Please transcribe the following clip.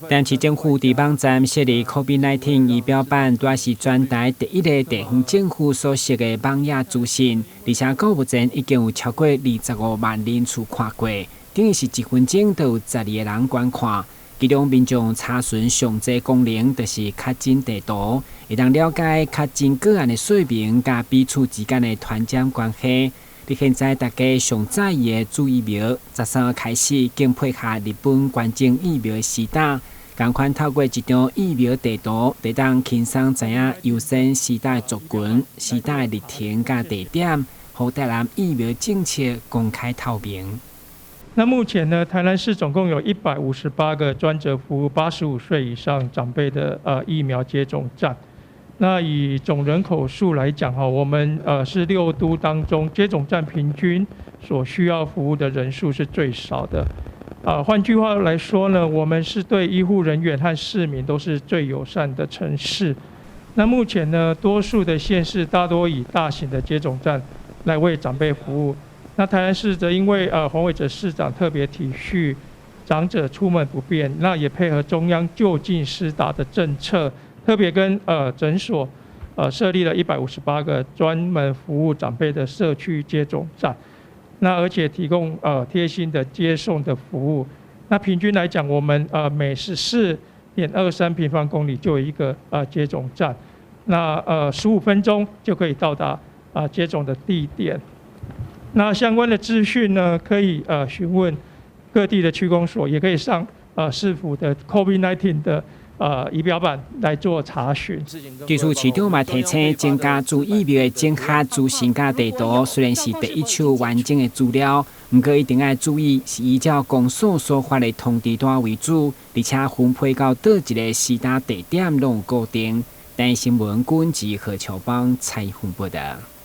但市政府伫网站设立 COVID-19 仪表板，主要是全台第一个地方政府所设的网页资讯，而且到目前已经有超过25万人次看过，等于是1分钟都有12个人观看。其中民众查询上济功能就是确诊地图，会当了解确诊个案的姓名甲彼此之间的团检关系。你现在大家上在意的注疫苗，13号开始经配合日本关键疫苗的施打，同款透过一张疫苗地图，会当轻松知影优先施打的族群、施打的日程甲地点，好台南疫苗政策公开透明。那目前呢，台南市总共有158个专责服务85岁以上长辈的疫苗接种站。那以总人口数来讲哈，我们是6都当中接种站平均所需要服务的人数是最少的。换句话来说呢，我们是对医护人员和市民都是最友善的城市。那目前呢，多数的县市大多以大型的接种站来为长辈服务。那台南市则因为黄伟哲市长特别体恤长者出门不便，那也配合中央就近施打的政策，特别跟诊所设立了158个专门服务长辈的社区接种站，那而且提供贴心的接送的服务。那平均来讲，我们每14.23平方公里就有一个接种站，那15分钟就可以到达接种的地点。那相关的资讯呢，可以询问各地的区公所，也可以上市府的 COVID-19 的仪表板来做查询。据说市长嘛提醒增加注疫苗的整合资讯甲地图，虽然是第一手完整的资料，不过一定要注意是依照公所所发的通知单为主，而且分配到倒一个施打地点拢有固定。但新闻管制何乔邦采访报道。